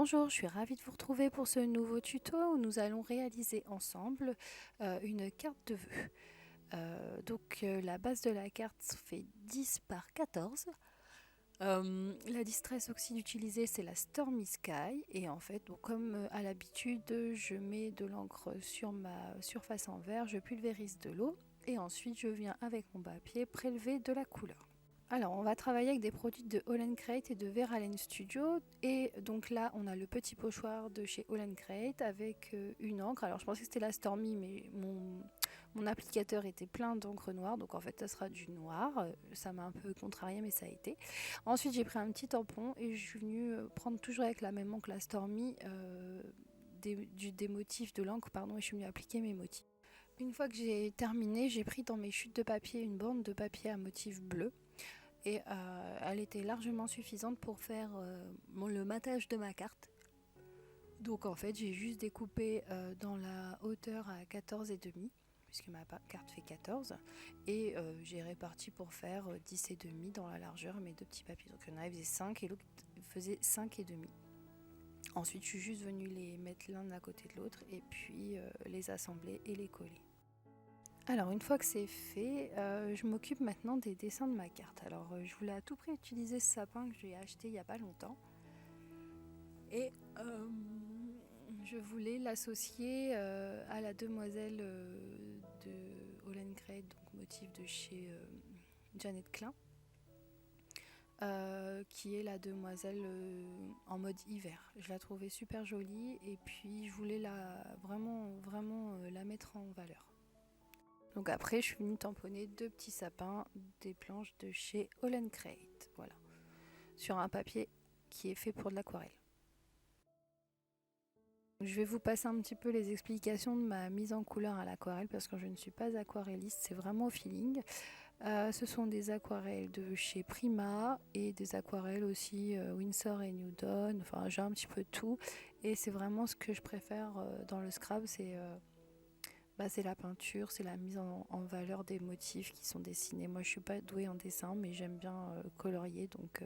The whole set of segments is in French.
Bonjour, je suis ravie de vous retrouver pour ce nouveau tuto où nous allons réaliser ensemble une carte de vœux. La base de la carte fait 10 par 14. La distress oxyde utilisée c'est la Stormy Sky et en fait comme à l'habitude je mets de l'encre sur ma surface en verre, je pulvérise de l'eau et ensuite je viens avec mon papier prélever de la couleur. Alors, on va travailler avec des produits de Holland Crate et de Veralane Studio. Et donc là, on a le petit pochoir de chez Holland Crate avec une encre. Alors, je pensais que c'était la Stormy, mais mon applicateur était plein d'encre noire. Donc, en fait, ça sera du noir. Ça m'a un peu contrarié, mais ça a été. Ensuite, j'ai pris un petit tampon et je suis venue prendre toujours avec la même encre, la Stormy, des motifs de l'encre, pardon, et je suis venue appliquer mes motifs. Une fois que j'ai terminé, j'ai pris dans mes chutes de papier une bande de papier à motif bleu. Et elle était largement suffisante pour faire le matage de ma carte. Donc en fait j'ai juste découpé dans la hauteur à 14,5 puisque ma carte fait 14 et j'ai réparti pour faire 10,5 dans la largeur mes deux petits papiers. Donc il y en a qui faisait 5 et l'autre faisait 5,5. Ensuite je suis juste venue les mettre l'un à côté de l'autre et puis les assembler et les coller. Alors une fois que c'est fait, je m'occupe maintenant des dessins de ma carte. Alors je voulais à tout prix utiliser ce sapin que j'ai acheté il n'y a pas longtemps. Et je voulais l'associer à la demoiselle de Holland Crate, donc motif de chez Janet Klein, qui est la demoiselle en mode hiver. Je la trouvais super jolie et puis je voulais vraiment la mettre en valeur. Donc après, je suis venue tamponner deux petits sapins des planches de chez Holland Crate, voilà, sur un papier qui est fait pour de l'aquarelle. Je vais vous passer un petit peu les explications de ma mise en couleur à l'aquarelle parce que je ne suis pas aquarelliste, c'est vraiment au feeling. Ce sont des aquarelles de chez Prima et des aquarelles aussi Winsor et Newton, enfin j'ai un petit peu de tout et c'est vraiment ce que je préfère dans le scrap, c'est la peinture, c'est la mise en valeur des motifs qui sont dessinés. Moi je suis pas douée en dessin mais j'aime bien colorier donc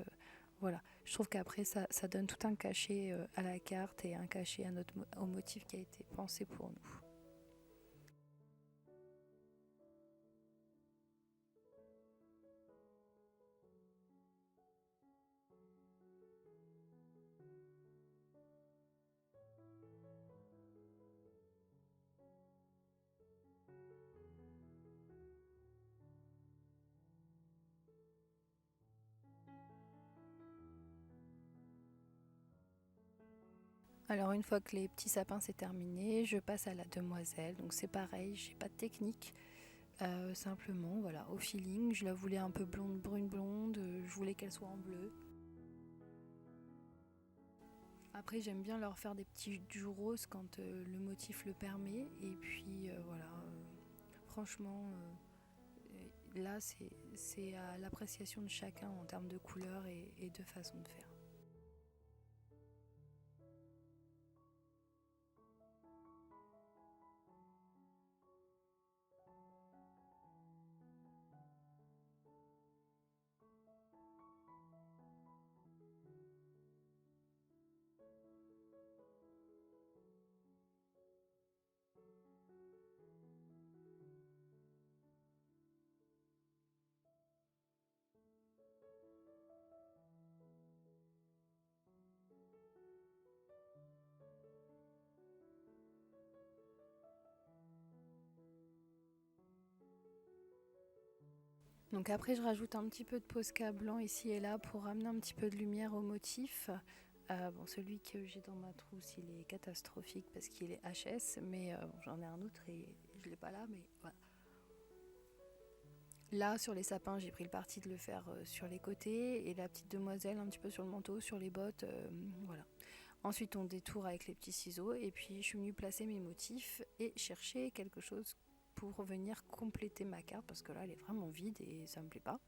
voilà. Je trouve qu'après ça donne tout un cachet à la carte et un cachet au motif qui a été pensé pour nous. Alors une fois que les petits sapins c'est terminé, je passe à la demoiselle. Donc c'est pareil, j'ai pas de technique. Simplement voilà, au feeling, je la voulais un peu blonde, brune blonde, je voulais qu'elle soit en bleu. Après j'aime bien leur faire des petits joues roses quand le motif le permet. Et puis voilà, franchement là c'est à l'appréciation de chacun en termes de couleur et de façon de faire. Donc après je rajoute un petit peu de Posca blanc ici et là pour amener un petit peu de lumière au motif. Celui que j'ai dans ma trousse il est catastrophique parce qu'il est HS, mais j'en ai un autre et je l'ai pas là, mais voilà. Là sur les sapins j'ai pris le parti de le faire sur les côtés et la petite demoiselle un petit peu sur le manteau, sur les bottes, voilà. Ensuite on détourne avec les petits ciseaux et puis je suis venue placer mes motifs et chercher quelque chose pour venir compléter ma carte parce que là elle est vraiment vide et ça me plaît pas.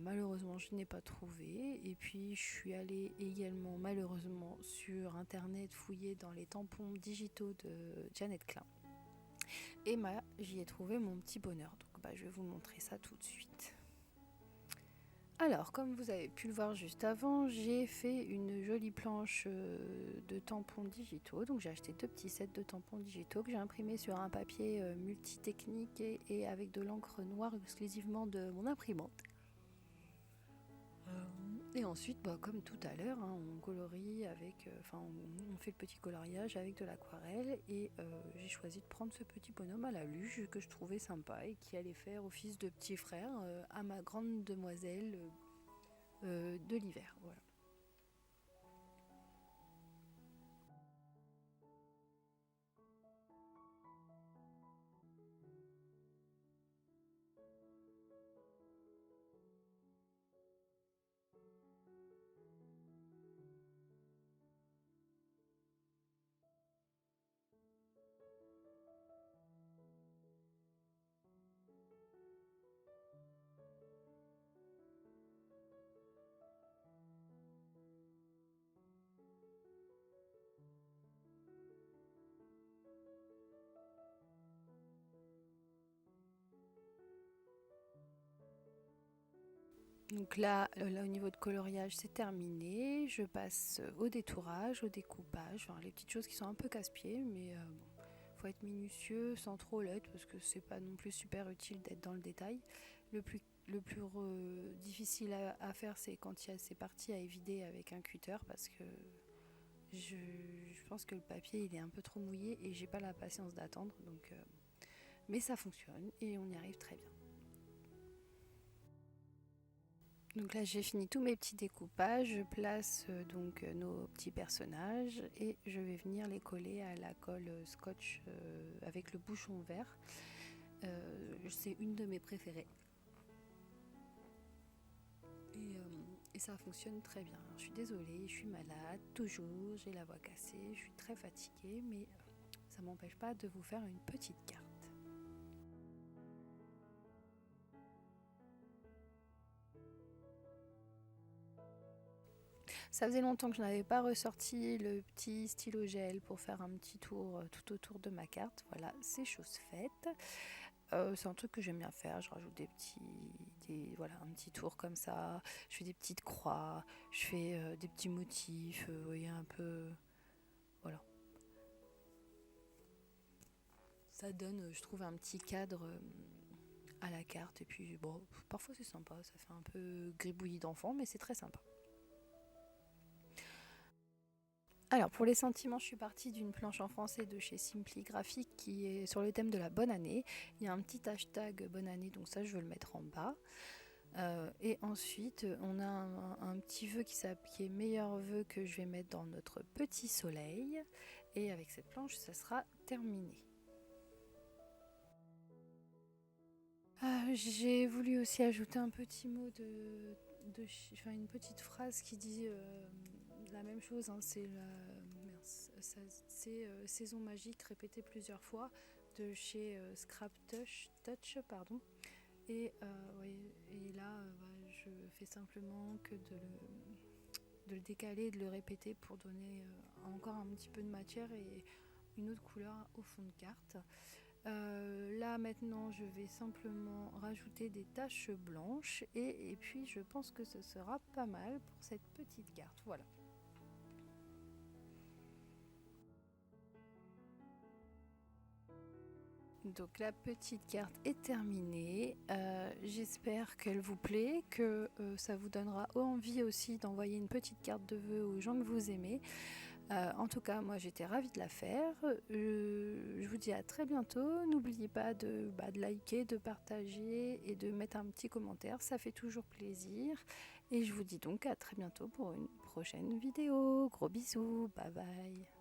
Malheureusement je n'ai pas trouvé et puis je suis allée également malheureusement sur internet fouiller dans les tampons digitaux de Janet Klein et j'y ai trouvé mon petit bonheur, donc je vais vous montrer ça tout de suite. Alors, comme vous avez pu le voir juste avant, j'ai fait une jolie planche de tampons digitaux. Donc j'ai acheté 2 petits sets de tampons digitaux que j'ai imprimés sur un papier multitechnique et avec de l'encre noire exclusivement de mon imprimante. Et ensuite, comme tout à l'heure, hein, on colorie avec, on fait le petit coloriage avec de l'aquarelle et j'ai choisi de prendre ce petit bonhomme à la luge que je trouvais sympa et qui allait faire office de petit frère à ma grande demoiselle de l'hiver. Voilà. Donc là, au niveau de coloriage, c'est terminé. Je passe au détourage, au découpage, enfin, les petites choses qui sont un peu casse-pieds, mais bon, faut être minutieux sans trop l'être parce que c'est pas non plus super utile d'être dans le détail. Le plus difficile à faire, c'est quand il y a ces parties à évider avec un cutter parce que je, je pense que le papier il est un peu trop mouillé et j'ai pas la patience d'attendre. Mais ça fonctionne et on y arrive très bien. Donc là j'ai fini tous mes petits découpages, je place nos petits personnages et je vais venir les coller à la colle scotch avec le bouchon vert. C'est une de mes préférées. Et ça fonctionne très bien. Alors, je suis désolée, je suis malade, toujours, j'ai la voix cassée, je suis très fatiguée, mais ça m'empêche pas de vous faire une petite carte. Ça faisait longtemps que je n'avais pas ressorti le petit stylo gel pour faire un petit tour tout autour de ma carte. Voilà, c'est chose faite. C'est un truc que j'aime bien faire. Je rajoute voilà, un petit tour comme ça. Je fais des petites croix. Je fais des petits motifs. Vous voyez un peu. Voilà. Ça donne, je trouve, un petit cadre à la carte. Et puis, bon, parfois c'est sympa. Ça fait un peu gribouillis d'enfant, mais c'est très sympa. Alors pour les sentiments, je suis partie d'une planche en français de chez Simply Graphique qui est sur le thème de la bonne année. Il y a un petit hashtag bonne année, donc ça je veux le mettre en bas. Et ensuite, on a un petit vœu qui est meilleur vœu que je vais mettre dans notre petit soleil. Et avec cette planche, ça sera terminé. J'ai voulu aussi ajouter un petit mot une petite phrase qui dit la même chose, hein, c'est saison magique répétée plusieurs fois de chez Scrap Touch, pardon. Et là, je fais simplement que de le décaler et de le répéter pour donner encore un petit peu de matière et une autre couleur au fond de carte. Là maintenant je vais simplement rajouter des taches blanches et puis je pense que ce sera pas mal pour cette petite carte. Voilà. Donc la petite carte est terminée. J'espère qu'elle vous plaît, que ça vous donnera envie aussi d'envoyer une petite carte de vœux aux gens que vous aimez. En tout cas, moi j'étais ravie de la faire. Je vous dis à très bientôt. N'oubliez pas de liker, de partager et de mettre un petit commentaire. Ça fait toujours plaisir. Et je vous dis donc à très bientôt pour une prochaine vidéo. Gros bisous. Bye bye.